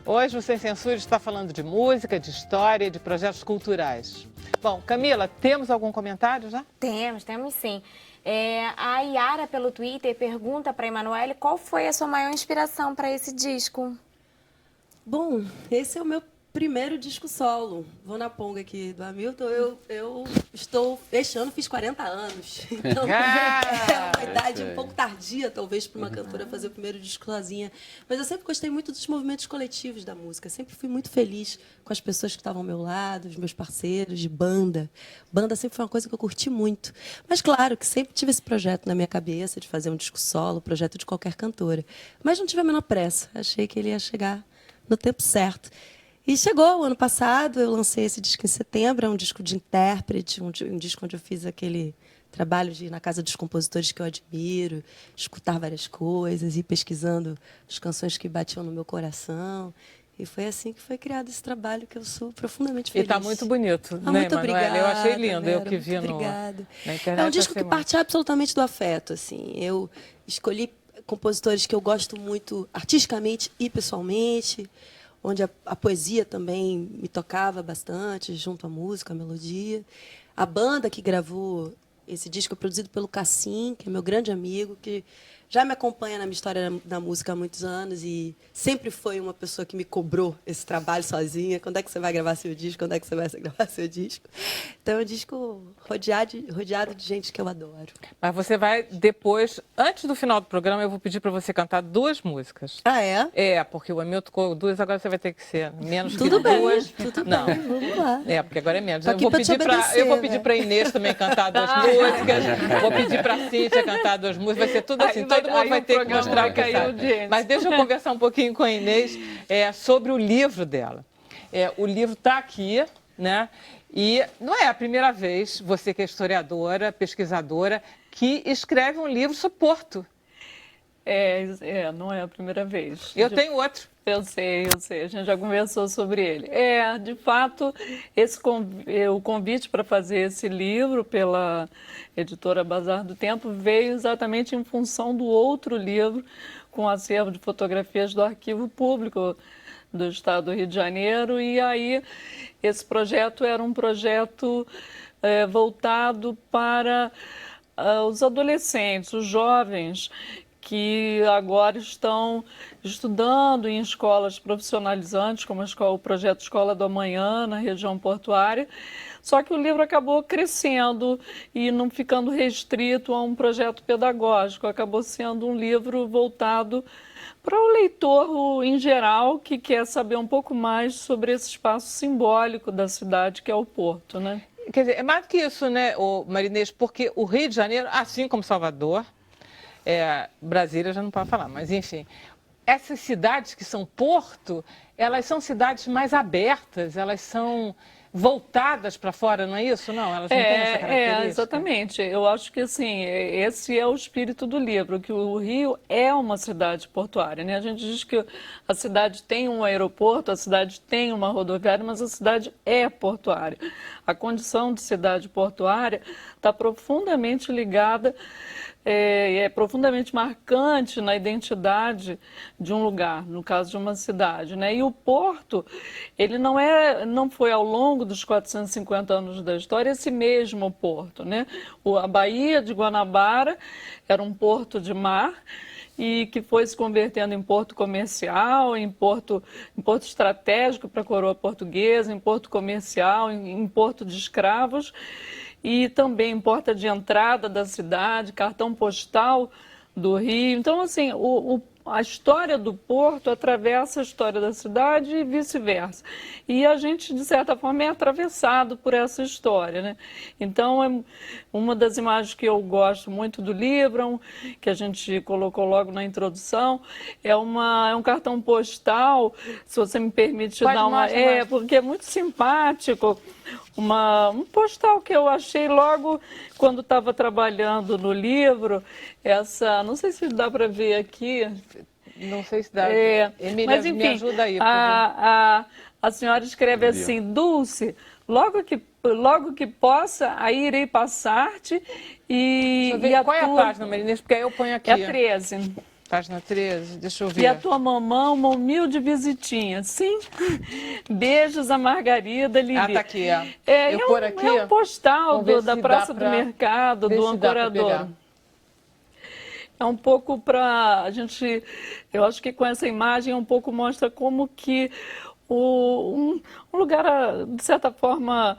Hoje o Sem Censura está falando de música, de história, de projetos culturais. Bom, Camila, temos algum comentário já? Temos sim. A Yara, pelo Twitter, pergunta para a Emanuele qual foi a sua maior inspiração para esse disco. Bom, esse é o meu primeiro disco solo. Vou na ponga aqui do Hamilton. Eu estou... Este ano fiz 40 anos. Então, é uma idade um pouco tardia, talvez, para uma cantora fazer o primeiro disco sozinha. Mas eu sempre gostei muito dos movimentos coletivos da música. Sempre fui muito feliz com as pessoas que estavam ao meu lado, os meus parceiros de banda. Banda sempre foi uma coisa que eu curti muito. Mas, claro, que sempre tive esse projeto na minha cabeça de fazer um disco solo, projeto de qualquer cantora. Mas não tive a menor pressa. Achei que ele ia chegar no tempo certo. E chegou o ano passado, eu lancei esse disco em setembro, é um disco de intérprete, um disco onde eu fiz aquele trabalho de ir na casa dos compositores que eu admiro, escutar várias coisas, ir pesquisando as canções que batiam no meu coração. E foi assim que foi criado esse trabalho, que eu sou profundamente feliz. E está muito bonito, né, muito Emanuele? obrigada, Eu achei lindo, Vera, eu que vi na internet. É um disco que parte absolutamente do afeto, assim. Eu escolhi compositores que eu gosto muito artisticamente e pessoalmente, onde a poesia também me tocava bastante, junto à música, à melodia. A banda que gravou esse disco é produzido pelo Cassim, que é meu grande amigo, que já me acompanha na minha história da música há muitos anos e sempre foi uma pessoa que me cobrou esse trabalho sozinha. Quando é que você vai gravar seu disco? Quando é que você vai gravar seu disco? Então, é um disco rodeado de gente que eu adoro. Mas você vai depois, antes do final do programa, eu vou pedir para você cantar 2 músicas. Ah, é? É, porque o Hamilton tocou 2, agora você vai ter que ser menos Tudo que bem, 2. tudo Não. bem, vamos lá. É, porque agora é menos. Tô aqui pra te obedecer, Eu vou pedir para Inês também cantar 2 músicas. Vou pedir para a Cíntia cantar 2 músicas. Vai ser tudo assim, todo mundo vai ter que mostrar o que sabe. Mas deixa eu conversar um pouquinho com a Inês sobre o livro dela. O livro está aqui, né? E não é a primeira vez, você que é historiadora, pesquisadora, que escreve um livro sobre Porto. Não é a primeira vez. Eu tenho outro. Eu sei, a gente já conversou sobre ele. De fato, o convite para fazer esse livro pela editora Bazar do Tempo veio exatamente em função do outro livro com acervo de fotografias do Arquivo Público do Estado do Rio de Janeiro. E aí, esse projeto era um projeto voltado para os adolescentes, os jovens, que agora estão estudando em escolas profissionalizantes, como o projeto Escola do Amanhã, na região portuária. Só que o livro acabou crescendo e não ficando restrito a um projeto pedagógico, acabou sendo um livro voltado para o leitor em geral que quer saber um pouco mais sobre esse espaço simbólico da cidade, que é o Porto, né? Quer dizer, é mais do que isso, né, Marinês, porque o Rio de Janeiro, assim como Salvador, Brasília já não pode falar, mas enfim, essas cidades que são porto, elas são cidades mais abertas, elas são voltadas para fora, não é isso? Não, elas não têm essa característica. Exatamente. Eu acho que assim, esse é o espírito do livro, que o Rio é uma cidade portuária, né? A gente diz que a cidade tem um aeroporto, a cidade tem uma rodoviária, mas a cidade é portuária. A condição de cidade portuária está profundamente ligada, é profundamente marcante na identidade de um lugar, no caso de uma cidade, né? E o Porto, ele não foi ao longo dos 450 anos da história esse mesmo porto, né? A Baía de Guanabara era um porto de mar e que foi se convertendo em porto comercial, em porto estratégico para a coroa portuguesa, em porto comercial, em porto de escravos, e também em porta de entrada da cidade, cartão postal do Rio. Então, assim, a história do Porto atravessa a história da cidade e vice-versa. E a gente, de certa forma, é atravessado por essa história, né? Então, uma das imagens que eu gosto muito do livro, que a gente colocou logo na introdução, é um cartão postal, se você me permite dar uma... porque é muito simpático. Um postal que eu achei logo quando estava trabalhando no livro, não sei se dá para ver aqui. Não sei se dá. Emília, mas enfim, me ajuda aí. A senhora escreve assim: Dulce, logo que possa, aí irei passar-te e Qual é a página, Marinês? Porque aí eu ponho aqui. É a 13. Página 13, deixa eu ver. E a tua mamã, uma humilde visitinha. Sim. Beijos a Margarida Lili. Ah, tá aqui, ó. Por aqui, é um postal da Praça do Mercado, do Ancorador. É um pouco para a gente, eu acho que com essa imagem um pouco mostra como que um lugar, de certa forma,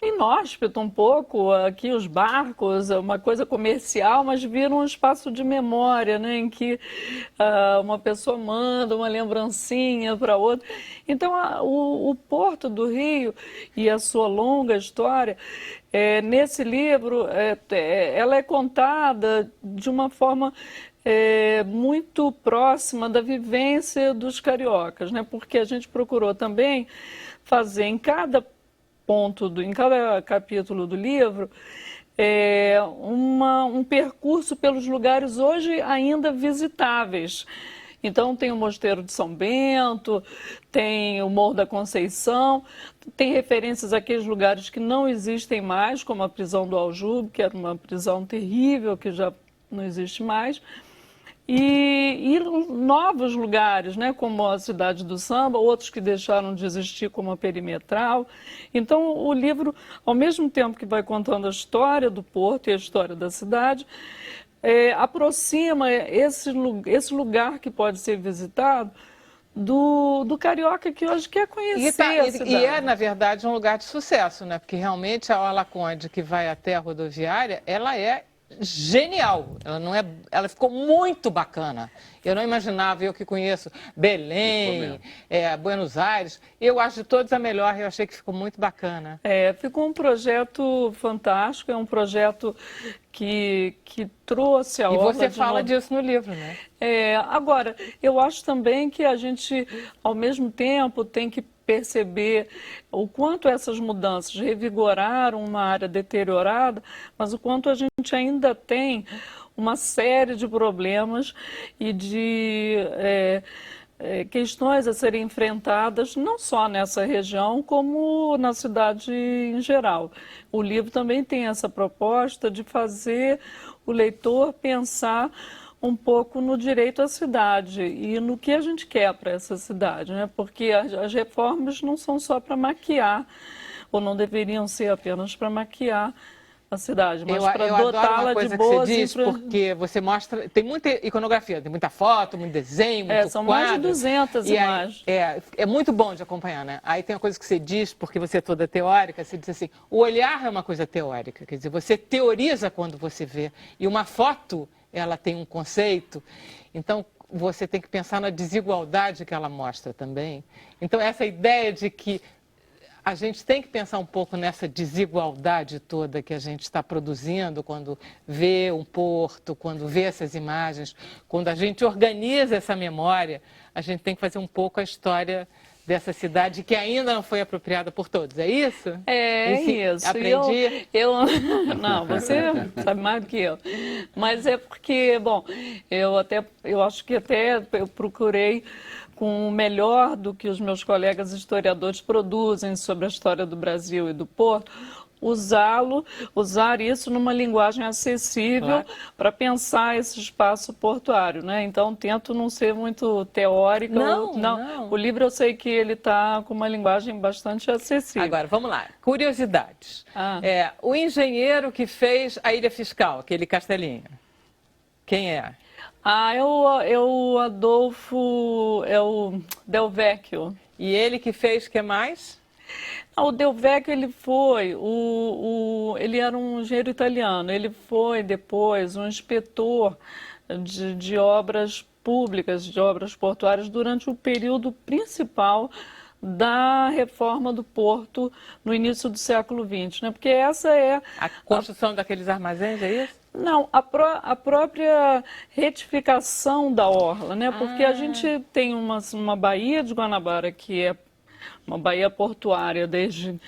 inóspito um pouco, aqui os barcos, uma coisa comercial, mas vira um espaço de memória, né, em que uma pessoa manda uma lembrancinha para outra. Então, o Porto do Rio e a sua longa história, nesse livro, ela é contada de uma forma muito próxima da vivência dos cariocas, né, porque a gente procurou também fazer em cada em cada capítulo do livro, um percurso pelos lugares hoje ainda visitáveis. Então tem o Mosteiro de São Bento, tem o Morro da Conceição, tem referências àqueles lugares que não existem mais, como a prisão do Aljube, que era uma prisão terrível, que já não existe mais. E novos lugares, né, como a Cidade do Samba, outros que deixaram de existir, como a Perimetral. Então, o livro, ao mesmo tempo que vai contando a história do Porto e a história da cidade, aproxima esse lugar que pode ser visitado do carioca que hoje quer conhecer a cidade. E na verdade, um lugar de sucesso, né? Porque realmente a Orla Conde, que vai até a rodoviária, ela é genial, ela ficou muito bacana. Eu não imaginava, eu que conheço Belém, Buenos Aires, eu acho de todos a melhor, eu achei que ficou muito bacana. Ficou um projeto fantástico, é um projeto que trouxe a Orla. E você fala disso no livro, né? Agora, eu acho também que a gente, ao mesmo tempo, tem que perceber o quanto essas mudanças revigoraram uma área deteriorada, mas o quanto a gente ainda tem uma série de problemas e de questões a serem enfrentadas, não só nessa região, como na cidade em geral. O livro também tem essa proposta de fazer o leitor pensar um pouco no direito à cidade e no que a gente quer para essa cidade, né? Porque as reformas não são só para maquiar, ou não deveriam ser apenas para maquiar a cidade, mas para dotá-la de boas... Que você diz, porque você mostra, tem muita iconografia, tem muita foto, muito desenho, muito são quadro, mais de 200 imagens. É muito bom de acompanhar, né? Aí tem uma coisa que você diz, porque você é toda teórica, você diz assim, o olhar é uma coisa teórica, quer dizer, você teoriza quando você vê, e uma foto, ela tem um conceito, então você tem que pensar na desigualdade que ela mostra também. Então essa ideia de que a gente tem que pensar um pouco nessa desigualdade toda que a gente está produzindo quando vê um porto, quando vê essas imagens, quando a gente organiza essa memória, a gente tem que fazer um pouco a história dessa cidade que ainda não foi apropriada por todos, é isso? Isso. Aprendi? Não, você sabe mais do que eu. Mas é porque, bom, eu acho que até eu procurei com o melhor do que os meus colegas historiadores produzem sobre a história do Brasil e do Porto, usar isso numa linguagem acessível para pensar esse espaço portuário, né? Então, tento não ser muito teórica. Não. O livro eu sei que ele está com uma linguagem bastante acessível. Agora, vamos lá. Curiosidades. O engenheiro que fez a Ilha Fiscal, aquele castelinho, quem é? É o Adolfo, é o Del Vecchio. E ele que fez o que mais? O Del Vecchio, ele foi, ele era um engenheiro italiano, ele foi depois um inspetor de obras públicas, de obras portuárias, durante o período principal da reforma do porto no início do século XX, né? Porque essa é... A construção daqueles armazéns, é isso? Não, a própria retificação da orla, né? Porque a gente tem uma baía de Guanabara que é uma baía portuária desde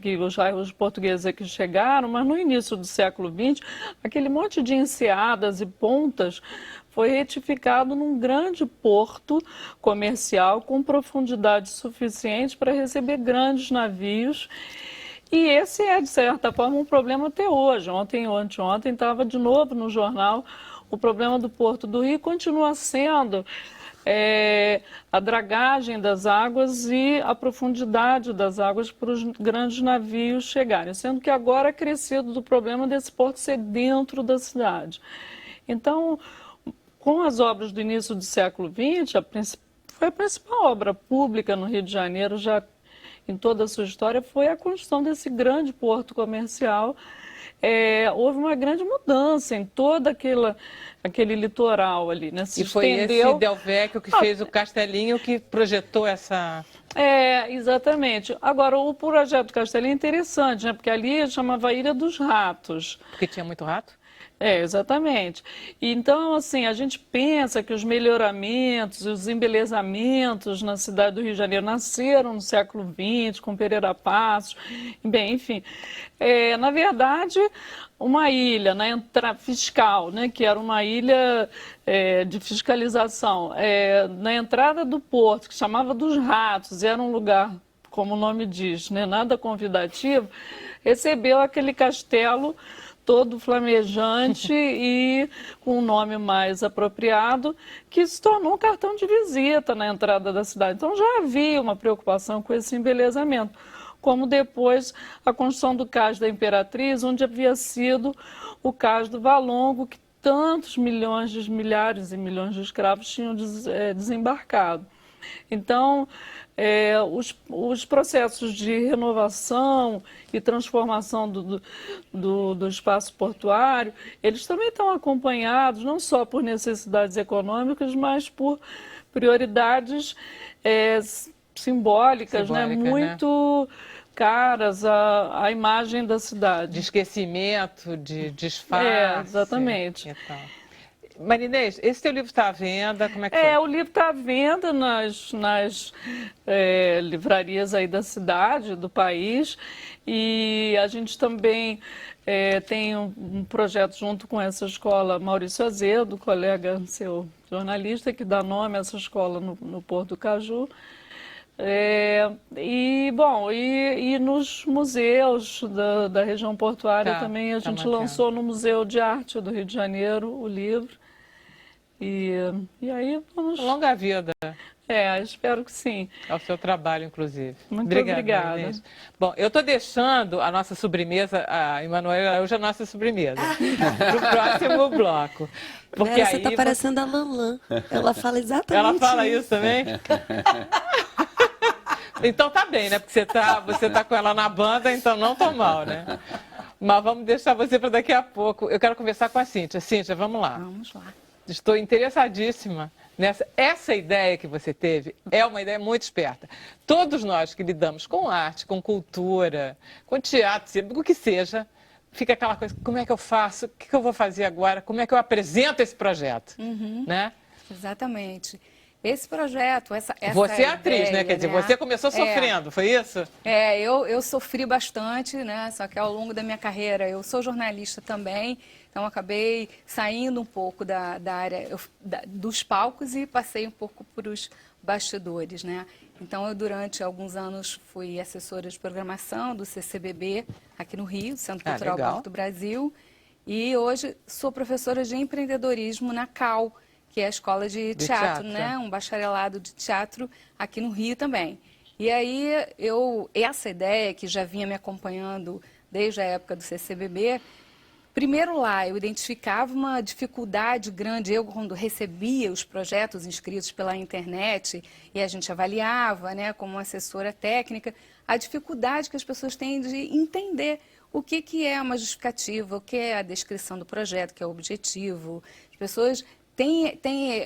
que os portugueses aqui chegaram, mas no início do século XX, aquele monte de enseadas e pontas foi retificado num grande porto comercial com profundidade suficiente para receber grandes navios. E esse é, de certa forma, um problema até hoje. Ontem ou anteontem estava de novo no jornal o problema do Porto do Rio continua sendo a dragagem das águas e a profundidade das águas para os grandes navios chegarem, sendo que agora é crescido do problema desse porto ser dentro da cidade. Então, com as obras do início do século XX, foi a principal obra pública no Rio de Janeiro, já em toda a sua história, foi a construção desse grande porto comercial. Houve uma grande mudança em todo aquele litoral ali, né? E foi esse Del Vecchio que fez o Castelinho que projetou essa... Exatamente. Agora, o projeto do Castelinho é interessante, né? Porque ali chamava Ilha dos Ratos. Porque tinha muito rato? Exatamente. Então, assim, a gente pensa que os melhoramentos, os embelezamentos na cidade do Rio de Janeiro nasceram no século XX, com Pereira Passos, bem, enfim. Na verdade, uma ilha na entrada fiscal, né, que era uma ilha de fiscalização, na entrada do porto, que chamava dos Ratos, era um lugar, como o nome diz, né, nada convidativo, recebeu aquele castelo todo flamejante e com um nome mais apropriado, que se tornou um cartão de visita na entrada da cidade. Então já havia uma preocupação com esse embelezamento, como depois a construção do Cais da Imperatriz, onde havia sido o Cais do Valongo, que tantos milhares e milhões de escravos tinham desembarcado. Então, os processos de renovação e transformação do espaço portuário, eles também estão acompanhados não só por necessidades econômicas, mas por prioridades simbólicas, né? Muito caras à imagem da cidade. De esquecimento, de disfarce. Exatamente. Então. Marinês, esse teu livro está à venda, como é que foi? O livro está à venda nas livrarias aí da cidade, do país, e a gente também tem um projeto junto com essa escola, Maurício Azedo, colega seu jornalista, que dá nome a essa escola no Porto do Caju. E nos museus da região portuária também, a gente lançou no Museu de Arte do Rio de Janeiro o livro. E aí vamos... Longa vida. Espero que sim. Ao seu trabalho, inclusive. Muito obrigada. Inês. Bom, eu estou deixando a nossa sobremesa, a Emanuela Araújo, a nossa sobremesa, para o próximo bloco. Porque você está parecendo a Lanlan. Ela fala exatamente Ela fala isso também? Então tá bem, né? Porque você tá com ela na banda, então não tô mal, né? Mas vamos deixar você para daqui a pouco. Eu quero conversar com a Cíntia. Cíntia, vamos lá. Vamos lá. Estou interessadíssima nessa. Essa ideia que você teve é uma ideia muito esperta. Todos nós que lidamos com arte, com cultura, com teatro, o que seja, fica aquela coisa, como é que eu faço? O que eu vou fazer agora? Como é que eu apresento esse projeto? Né? Exatamente. Esse projeto, essa Você é atriz, ideia, né? Quer dizer, você começou sofrendo, foi isso? Eu sofri bastante, né? Só que ao longo da minha carreira, eu sou jornalista também, então acabei saindo um pouco da área dos palcos e passei um pouco para os bastidores, né? Então, eu durante alguns anos fui assessora de programação do CCBB aqui no Rio, Centro Cultural Banco do Brasil, e hoje sou professora de empreendedorismo na CAL, que é a escola de teatro, né? Um bacharelado de teatro aqui no Rio também. E aí, essa ideia que já vinha me acompanhando desde a época do CCBB, primeiro lá eu identificava uma dificuldade grande, eu quando recebia os projetos inscritos pela internet e a gente avaliava, né, como assessora técnica, a dificuldade que as pessoas têm de entender o que é uma justificativa, o que é a descrição do projeto, que é o objetivo. As pessoas tem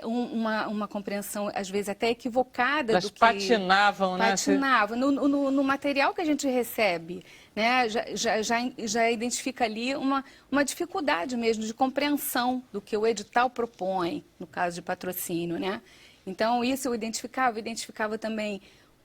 uma compreensão, às vezes, até equivocada do que... patinavam, né? Patinavam. No material que a gente recebe, né, já identifica ali uma dificuldade mesmo de compreensão do que o edital propõe, no caso de patrocínio, né? Então, isso eu identificava também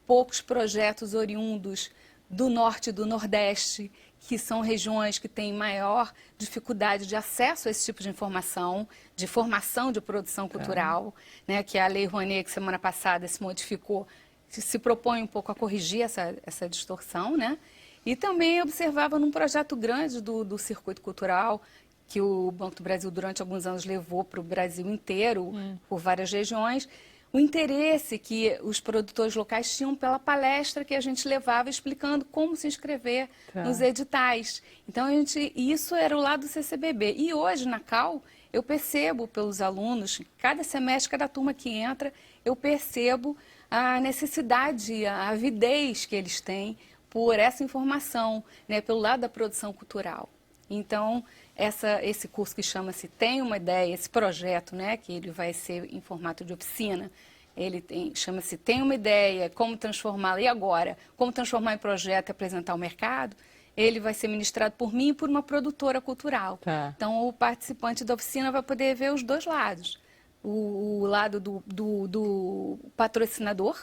poucos projetos oriundos do Norte e do Nordeste, que são regiões que têm maior dificuldade de acesso a esse tipo de informação, de formação de produção cultural, né, que a Lei Rouanet, que semana passada se modificou, se propõe um pouco a corrigir essa distorção, né? E também observava num projeto grande do circuito cultural, que o Banco do Brasil durante alguns anos levou para o Brasil inteiro, por várias regiões, o interesse que os produtores locais tinham pela palestra que a gente levava explicando como se inscrever nos editais. Então, isso era o lado do CCBB. E hoje, na CAU, eu percebo pelos alunos, cada semestre, cada turma que entra, eu percebo a necessidade, a avidez que eles têm por essa informação, né, pelo lado da produção cultural. Então, esse curso que chama-se Tem uma Ideia, esse projeto, né, que ele vai ser em formato de oficina, chama-se Tem uma Ideia, como transformá-la, e agora? Como transformar em projeto e apresentar ao mercado? Ele vai ser ministrado por mim e por uma produtora cultural. Então, o participante da oficina vai poder ver os dois lados. O lado do patrocinador,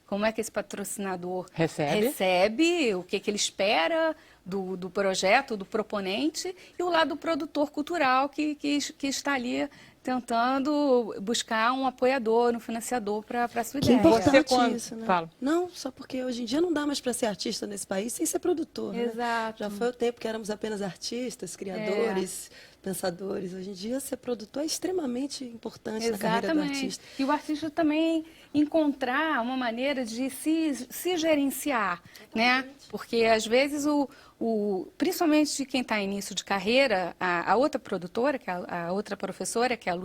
como é que esse patrocinador recebe, o que ele espera do projeto, do proponente, e o lado do produtor cultural que está ali tentando buscar um apoiador, um financiador para a sua ideia. Que importante isso, né? Fala. Não, só porque hoje em dia não dá mais para ser artista nesse país sem ser produtor. Exato. Né? Já foi o tempo que éramos apenas artistas, criadores, pensadores. Hoje em dia, ser produtor é extremamente importante na carreira do artista. E o artista também encontrar uma maneira de se gerenciar, né? Porque, às vezes, principalmente de quem está em início de carreira, a outra produtora, que a outra professora, que é a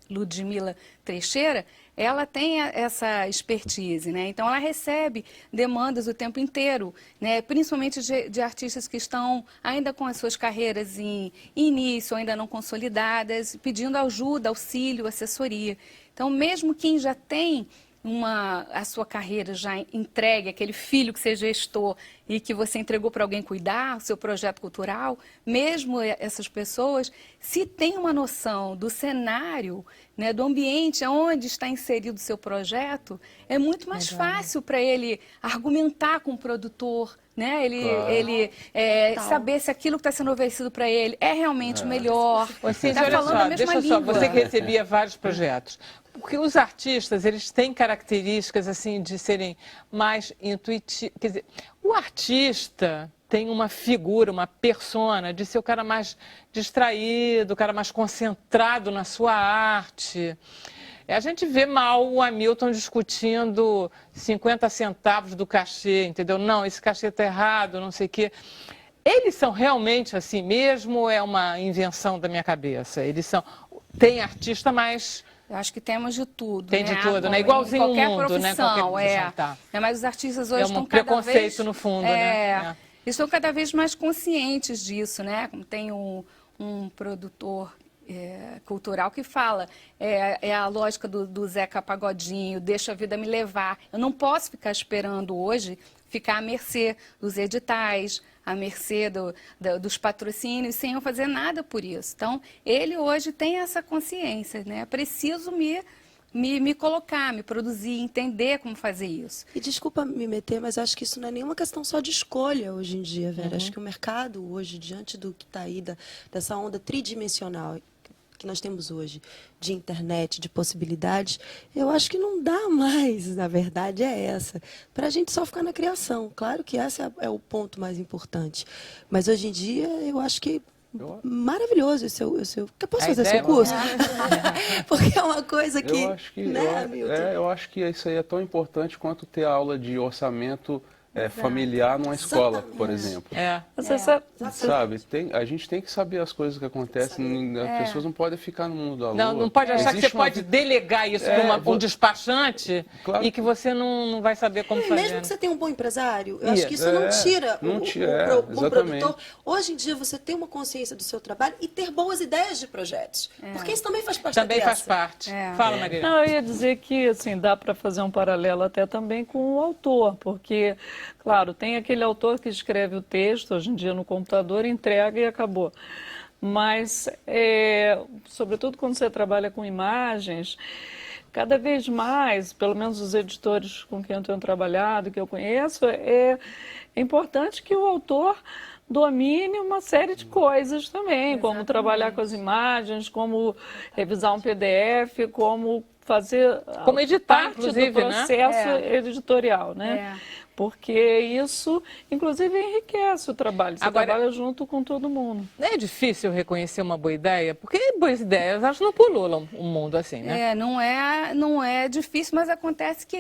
Ludmila Teixeira, ela tem essa expertise, né? Então, ela recebe demandas o tempo inteiro, né? Principalmente de artistas que estão ainda com as suas carreiras em início, ainda não consolidadas, pedindo ajuda, auxílio, assessoria. Então, mesmo quem já tem a sua carreira já entregue, aquele filho que você gestou e que você entregou para alguém cuidar, o seu projeto cultural, mesmo essas pessoas, se tem uma noção do cenário, né, do ambiente onde está inserido o seu projeto, é muito mais fácil para ele argumentar com o produtor, né? Ele saber se aquilo que está sendo oferecido para ele é realmente o melhor. Está falando a mesma língua. Você que recebia vários projetos. Porque os artistas, eles têm características assim de serem mais intuitivos. Quer dizer, o artista tem uma figura, uma persona de ser o cara mais distraído, o cara mais concentrado na sua arte. A gente vê mal o Hamilton discutindo 50 centavos do cachê, entendeu? Não, esse cachê está errado, não sei o quê. Eles são realmente assim mesmo ou é uma invenção da minha cabeça? Tem artista mais... Eu acho que temos de tudo. Tem de tudo, né? Igualzinho o mundo, né? Qualquer profissão, tá. Mas os artistas hoje estão cada vez... É um preconceito no fundo, né? Estão cada vez mais conscientes disso, né? Tem um produtor cultural que fala, a lógica do Zeca Pagodinho, deixa a vida me levar. Eu não posso ficar esperando hoje, ficar à mercê dos editais, à mercê dos patrocínios, sem eu fazer nada por isso. Então, ele hoje tem essa consciência, né? Preciso me colocar, me produzir, entender como fazer isso. E desculpa me meter, mas acho que isso não é nenhuma questão só de escolha hoje em dia, Vera. Acho que o mercado hoje, diante do que está aí, dessa onda tridimensional que nós temos hoje, de internet, de possibilidades, eu acho que não dá mais, na verdade, para a gente só ficar na criação. Claro que esse é o ponto mais importante. Mas hoje em dia, eu acho que maravilhoso eu posso fazer seu curso? Porque é uma coisa que... Eu acho que isso aí é tão importante quanto ter aula de orçamento familiar numa escola, por exemplo. Sabe, a gente tem que saber as coisas que acontecem, as pessoas não podem ficar no mundo da lua. Não pode achar que você pode delegar isso para um despachante e que você não vai saber como fazer. Mesmo que você tenha um bom empresário, eu acho que isso não tira o bom produtor. Hoje em dia, você tem uma consciência do seu trabalho e ter boas ideias de projetos. Porque isso também faz parte da criação. Faz parte. Fala, Maria. Não, eu ia dizer que assim, dá para fazer um paralelo até também com o autor, porque... Claro, tem aquele autor que escreve o texto, hoje em dia no computador, entrega e acabou. Mas, sobretudo quando você trabalha com imagens, cada vez mais, pelo menos os editores com quem eu tenho trabalhado, que eu conheço, é importante que o autor domine uma série de coisas também, como trabalhar com as imagens, como revisar um PDF, como fazer como editar, parte inclusive, do processo editorial, né? Porque isso, inclusive, enriquece o trabalho. Você trabalha junto com todo mundo. É difícil reconhecer uma boa ideia? Porque boas ideias, elas não pululam o mundo assim, né? Não é difícil, mas acontece que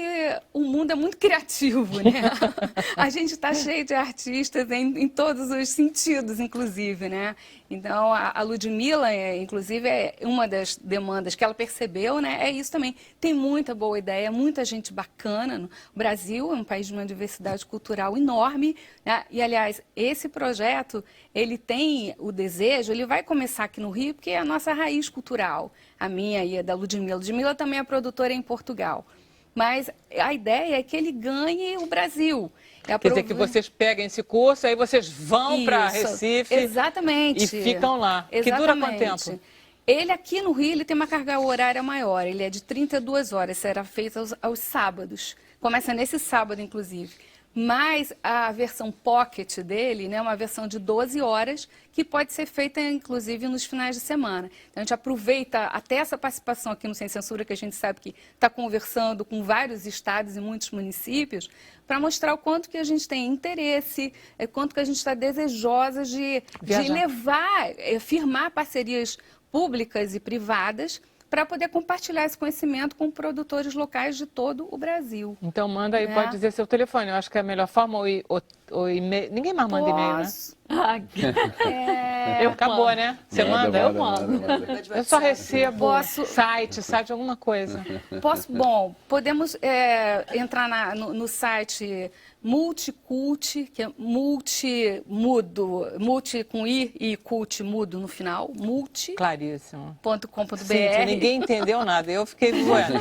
o mundo é muito criativo, né? A gente está cheio de artistas em todos os sentidos, inclusive, né? Então, a Ludmilla, inclusive, é uma das demandas que ela percebeu, né? É isso também. Tem muita boa ideia, muita gente bacana. O Brasil é um país de uma diversidade cultural enorme, né? E, aliás, esse projeto, ele tem o desejo, ele vai começar aqui no Rio, porque é a nossa raiz cultural. A minha e a da Ludmilla. Ludmilla também é produtora em Portugal. Mas a ideia é que ele ganhe o Brasil. Quer dizer, que vocês peguem esse curso, aí vocês vão para Recife. Exatamente. E ficam lá. Exatamente. Que dura quanto tempo? Ele aqui no Rio, ele tem uma carga horária maior. Ele é de 32 horas, será feito aos sábados. Começa nesse sábado, inclusive. Mas a versão pocket dele, né, é uma versão de 12 horas, que pode ser feita, inclusive, nos finais de semana. Então, a gente aproveita até essa participação aqui no Sem Censura, que a gente sabe que está conversando com vários estados e muitos municípios, para mostrar o quanto que a gente tem interesse, quanto que a gente está desejosa de levar, firmar parcerias públicas e privadas, para poder compartilhar esse conhecimento com produtores locais de todo o Brasil. Então manda aí, pode dizer seu telefone. Eu acho que é a melhor forma, ou e-mail. Ninguém mais manda e-mail, né? Acabou, né? Você manda? Eu mando. Eu só recebo site, alguma coisa. Podemos entrar no site Multicult, que é multi com I e cult mudo no final, Claríssimo.com.br. Ninguém entendeu nada, eu fiquei voando.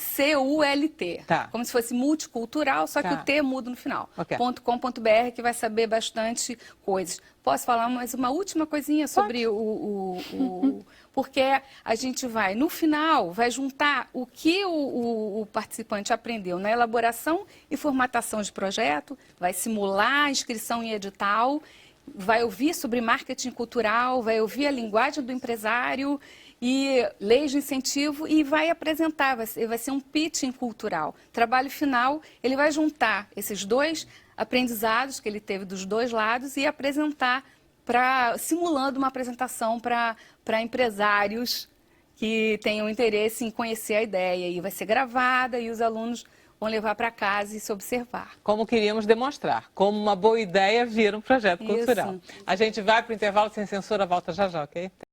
MULTICULT. Tá. Como se fosse multicultural, só que o T mudo no final. .com.br, que vai saber bastante coisas. Posso falar mais uma última coisinha sobre porque a gente vai, no final, vai juntar o que o participante aprendeu na elaboração e formatação de projeto, vai simular a inscrição em edital, vai ouvir sobre marketing cultural, vai ouvir a linguagem do empresário e leis de incentivo e vai apresentar, vai ser um pitching cultural. Trabalho final, ele vai juntar esses dois aprendizados que ele teve dos dois lados e apresentar, simulando uma apresentação para empresários que tenham interesse em conhecer a ideia. E vai ser gravada e os alunos vão levar para casa e se observar. Como queríamos demonstrar, como uma boa ideia vira um projeto cultural. A gente vai para o intervalo Sem Censura, volta já, ok?